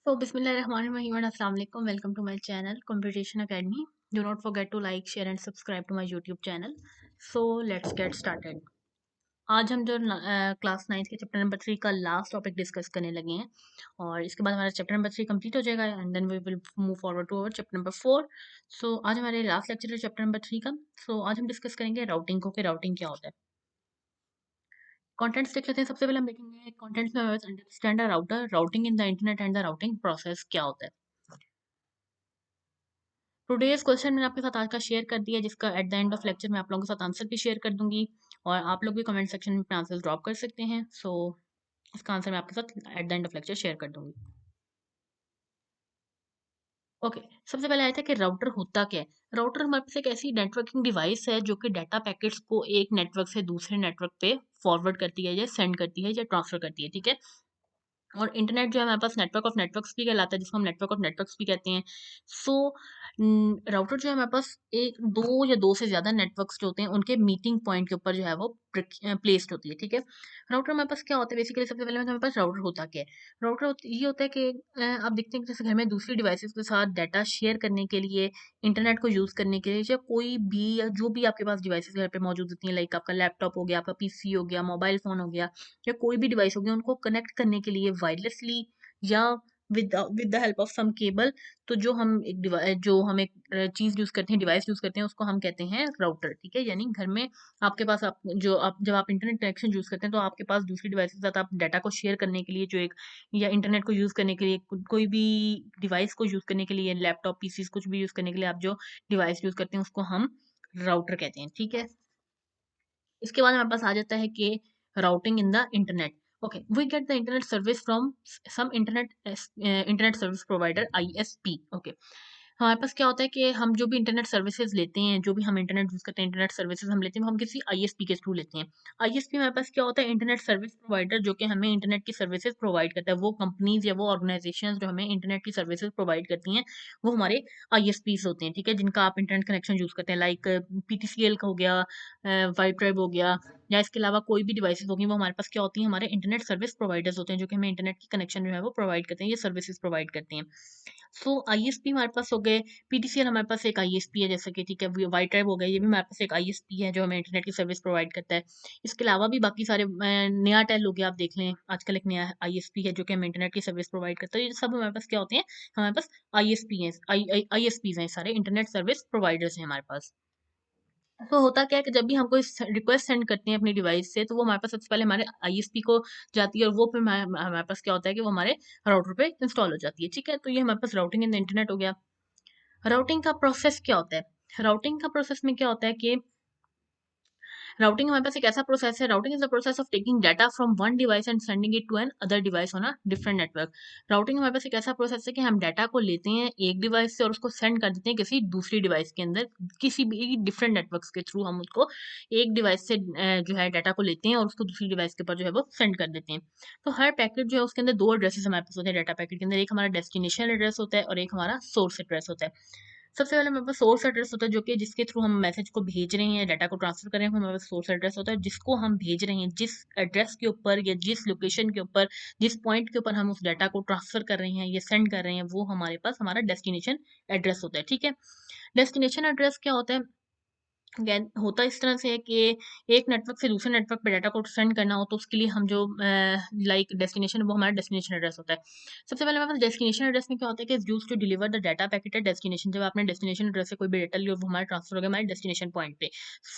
So, Bismillahirrahmanirrahim and Assalamu alaikum. Welcome to my channel, Computation Academy. Do not forget to like, share and subscribe to my YouTube channel. So, let's get started. आज हम जो class 9 के chapter number 3 का last topic discuss करने लगे हैं और इसके बाद हमारा चैप्टर नंबर 3 कंप्लीट हो जाएगा and then we will move forward to our chapter number 4. So आज हमारे लास्ट लेक्चर है चैप्टर नंबर 3 का. सो आज हम डिस्कस करेंगे राउटिंग को, कि राउटिंग क्या होता है. कंटेंट्स देख लेते हैं. सबसे पहले हम देखेंगे कंटेंट्स में understand a router, routing in the internet and the routing process क्या होता है. टुडेज क्वेश्चन मैंने आपके साथ आज का शेयर कर दिया, जिसका at the end of lecture मैं आप लोगों के साथ आंसर भी शेयर कर दूंगी और आप लोग भी कमेंट सेक्शन में अपने आंसर ड्रॉप कर सकते हैं. सो इसका आंसर मैं आपके साथ at the end of lecture share कर दूंगी. ओके, सबसे पहले आया था कि राउटर होता क्या है. राउटर हमारे पास एक ऐसी नेटवर्किंग डिवाइस है जो कि डाटा पैकेट्स को एक नेटवर्क से दूसरे नेटवर्क पे फॉरवर्ड करती है या सेंड करती है या ट्रांसफर करती है. ठीक है. और इंटरनेट जो है हमारे पास नेटवर्क ऑफ नेटवर्क्स भी कहलाता है, जिसको हम नेटवर्क ऑफ नेटवर्क्स भी कहते हैं. सो राउटर जो है हमारे पास एक दो या दो से ज़्यादा नेटवर्क्स जो होते हैं उनके मीटिंग पॉइंट के ऊपर जो है वो प्लेस्ड होती है. ठीक है. राउटर हमारे पास क्या होता है बेसिकली. सबसे पहले हमारे पास राउटर होता क्या है. राउटर ये होता है कि आप देखते हैं कि जैसे घर में दूसरी डिवाइसेस के साथ डाटा शेयर करने के लिए, इंटरनेट को यूज़ करने के लिए, या कोई भी या जो भी आपके पास डिवाइसेस घर पे मौजूद होती हैं, लाइक आपका लैपटॉप हो गया, आपका पीसी हो गया, मोबाइल फ़ोन हो गया, या कोई भी डिवाइस होगी, उनको कनेक्ट करने के लिए वायरलेसली या with the help of some cable. तो जो हम एक चीज़ यूज़ करते हैं, डिवाइस यूज़ करते हैं, उसको हम कहते हैं राउटर. ठीक है. यानी घर में आपके पास आप जब आप इंटरनेट कनेक्शन यूज़ करते हैं तो आपके पास दूसरी डिवाइस के साथ आप डाटा को शेयर करने के लिए जो एक, या इंटरनेट को यूज़ करने के लिए कोई भी डिवाइस को यूज़ करने के लिए, लैपटॉप पीसी कुछ भी यूज़ करने के लिए आप जो डिवाइस यूज़ करते हैं उसको हम राउटर कहते हैं. ठीक है. इसके बाद हमारे पास आ जाता है कि routing in the internet. Okay, we get the internet service from some internet service provider, ISP. Okay, हमारे पास क्या होता है कि हम जो भी इंटरनेट सर्विसेज लेते हैं, जो भी हम इंटरनेट यूज़ करते हैं, इंटरनेट सर्विसेज हम लेते हैं, वो हम किसी आईएसपी के थ्रू लेते हैं. आईएसपी हमारे पास क्या होता है, इंटरनेट सर्विस प्रोवाइडर, जो कि हमें इंटरनेट की सर्विसेज प्रोवाइड करता है. वो कंपनीज या वो ऑर्गेनाइजेशंस जो हमें इंटरनेट की सर्विसेज प्रोवाइड करती हैं, वो हमारे आईएसपीज होते हैं. ठीक है. जिनका आप इंटरनेट कनेक्शन यूज़ करते हैं, लाइक पीटीसीएल का हो गया, वाइट ट्राइब हो गया, या इसके अलावा कोई भी डिवाइसेस होगी, वो हमारे पास क्या होती हैं, हमारे इंटरनेट सर्विस प्रोवाइडर्स होते हैं, जो कि हमें इंटरनेट की कनेक्शन जो है वो प्रोवाइड करते हैं, ये सर्विसेज प्रोवाइड करते हैं. सो आईएसपी हमारे पास हो गए. पीटीसीएल हमारे पास एक आईएसपी है, जैसे कि ठीक है, वाई ट्राइब हो गया, ये भी हमारे पास एक आईएसपी है जो हमें इंटरनेट की सर्विस प्रोवाइड करता है. इसके अलावा भी बाकी सारे नया टेल हो गया, आप देख लें आजकल एक नया आईएसपी है जो कि हमें इंटरनेट की सर्विस प्रोवाइड करता है. ये सब हमारे पास क्या होते हैं, हमारे पास आईएसपी हैं, आईएसपीज हैं, सारे इंटरनेट सर्विस प्रोवाइडर्स हैं हमारे पास. तो होता क्या है कि जब भी हम कोई रिक्वेस्ट सेंड करते हैं अपनी डिवाइस से, तो वो हमारे पास सबसे पहले हमारे आईएसपी को जाती है और वो फिर हमारे पास क्या होता है कि वो हमारे राउटर पे इंस्टॉल हो जाती है. ठीक है. तो ये हमारे पास राउटिंग इन द इंटरनेट हो गया. राउटिंग का प्रोसेस क्या होता है. राउटिंग का प्रोसेस में क्या होता है कि राउटिंग हमारे पास एक ऐसा प्रोसेस है. Routing is the process of taking data from one device and sending it to another device on a different network. Routing हमारे पास एक ऐसा प्रोसेस है कि हम डाटा को लेते हैं एक डिवाइस से और उसको सेंड कर देते हैं किसी दूसरी डिवाइस के अंदर, किसी भी डिफरेंट नेटवर्क्स के थ्रू हम उसको एक डिवाइस से जो है डाटा को लेते हैं और उसको दूसरी डिवाइस के ऊपर जो है वो सेंड कर देते हैं. तो हर पैकेट जो है उसके अंदर दो एड्रेसेस हमारे पास होते हैं डाटा पैकेट के अंदर. एक हमारा डेस्टिनेशन एड्रेस होता है और एक हमारा सोर्स एड्रेस होता है. सबसे पहले हमारे पास सोर्स एड्रेस होता है, जो कि जिसके थ्रू हम मैसेज को भेज रहे हैं, डाटा को ट्रांसफर कर रहे हैं, हमारे पास सोर्स एड्रेस होता है. जिसको हम भेज रहे हैं, जिस एड्रेस के ऊपर या जिस लोकेशन के ऊपर, जिस पॉइंट के ऊपर हम उस डाटा को ट्रांसफर कर रहे हैं या सेंड कर रहे हैं, वो हमारे पास हमारा डेस्टिनेशन एड्रेस होता है. ठीक है. डेस्टिनेशन एड्रेस क्या होता है. अगेन होता इस तरह से है कि एक नेटवर्क से दूसरे नेटवर्क पे डाटा को सेंड करना हो तो उसके लिए हम जो लाइक डेस्टिनेशन, वो हमारा डेस्टिनेशन एड्रेस होता है. सबसे पहले हमारे पास डेस्टिनेशन एड्रेस में क्या होता है कि use to deliver the data packet at destination. जब आपने डेस्टिनेशन एड्रेस से कोई भी डाटा लिया, वो हमारा ट्रांसफर हो गया हमारे डेस्टिनेशन पॉइंट पे.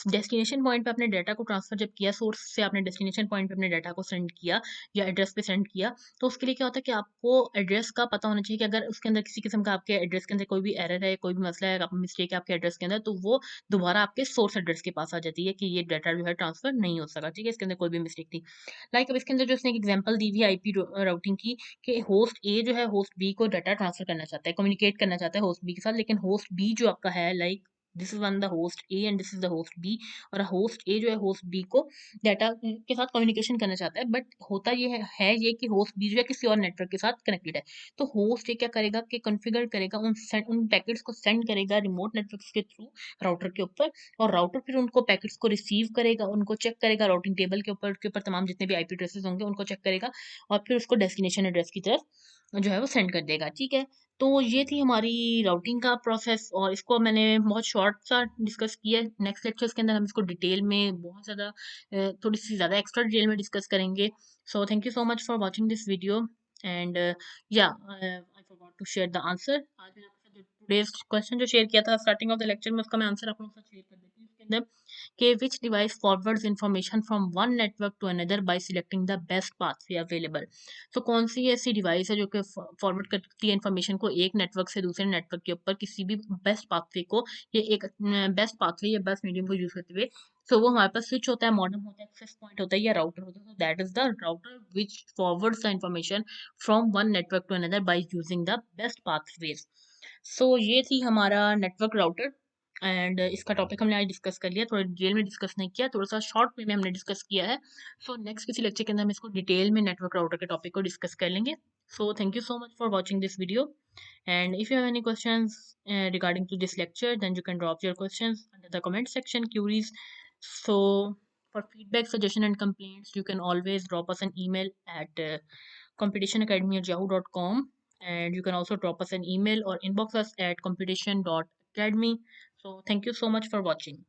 डेस्टिनेशन पॉइंट पे अपने डाटा को ट्रांसफर जब किया, सोर्स से आपने डेस्टिनेशन पॉइंट पे अपने डाटा को सेंड किया या एड्रेस पे सेंड किया, तो उसके लिए क्या होता है कि आपको एड्रेस का पता होना चाहिए कि अगर उसके अंदर किसी किस्म का आपके एड्रेस के अंदर कोई भी एरर है, कोई भी मसला है, मिस्टेक है आपके एड्रेस के अंदर, तो वो दोबारा आपके सोर्स एड्रेस के पास आ जाती है कि ये डाटा जो है ट्रांसफर नहीं हो सका. ठीक है. इसके अंदर कोई भी मिस्टेक थी, लाइक अब इसके अंदर जो इसने एक एग्जांपल दी हुई है आईपी राउटिंग की, कि होस्ट ए जो है होस्ट बी को डाटा ट्रांसफर करना चाहता है, कम्युनिकेट करना चाहता है होस्ट बी के साथ, लेकिन होस्ट बी जो आपका है, like this is one the host A and this is the host B, और होस्ट ए जो है होस्ट बी को डाटा के साथ कम्युनिकेशन करना चाहता है. बट होता ये है ये कि होस्ट बी जो है किसी और नेटवर्क के साथ कनेक्टेड है. तो होस्ट ए क्या करेगा कि कॉन्फ़िगर करेगा, उन पैकेट्स को सेंड करेगा रिमोट नेटवर्क्स के थ्रू राउटर के ऊपर, और राउटर फिर उनको पैकेट्स को रिसीव करेगा, उनको चेक करेगा राउटिंग टेबल के ऊपर तमाम जितने भी आईपी एड्रेसेस होंगे उनको चेक करेगा, और फिर उसको डेस्टिनेशन एड्रेस की तरफ जो है वो सेंड कर देगा, ठीक है। तो ये थी हमारी राउटिंग का प्रोसेस और इसको मैंने बहुत शॉर्ट सा डिस्कस किया है। नेक्स्ट लेक्चर्स के अंदर हम इसको डिटेल में बहुत ज़्यादा थोड़ी सी ज़्यादा एक्स्ट्रा डिटेल में डिस्कस करेंगे। So thank you so much for watching this video and yeah I forgot to share the answer. आज मैंने आपके साथ जो टुडेज क्वेश्चन जो शेयर किया था स्टार्टिंग ऑफ द लेक्चर में, उसका मैं आंसर आप लोगों के साथ शेयर कर देती हूँ इसके अंदर कि which device forwards information from one network to another by selecting the best pathway available. तो कौन सी ऐसी डिवाइस है जो कि फॉरवर्ड करती है इन्फॉर्मेशन को एक नेटवर्क से दूसरे नेटवर्क के ऊपर किसी भी बेस्ट पाथवे को, ये एक बेस्ट पाथवे या बेस्ट मीडियम को यूज करते हुए। सो वो हमारे पास स्विच होता है, मॉडेम होता है, एक्सेस पॉइंट होता है या राउटर होता है। That is the router which forwards the information from one network to another by using the best pathways. So ये थी हमारा नेटवर्क राउटर एंड इसका टॉपिक हमने आज डिस्कस कर लिया, थोड़ा डिटेल में डिस्कस नहीं किया, थोड़ा सा शॉर्ट वे में हमने डिस्कस किया है। सो नेक्स्ट किसी लेक्चर के अंदर हम इसको डिटेल में नेटवर्क राउटर के टॉपिक को डिस्कस कर लेंगे। सो thank you so much for watching this video and if you have any questions regarding to this lecture, then you can drop your questions under the comment section, queries. So for feedback, suggestion and complaints, you can always drop us an email at competitionacademy@yahoo.com, and you can also drop us an email or inbox us at competition.academy. So thank you so much for watching.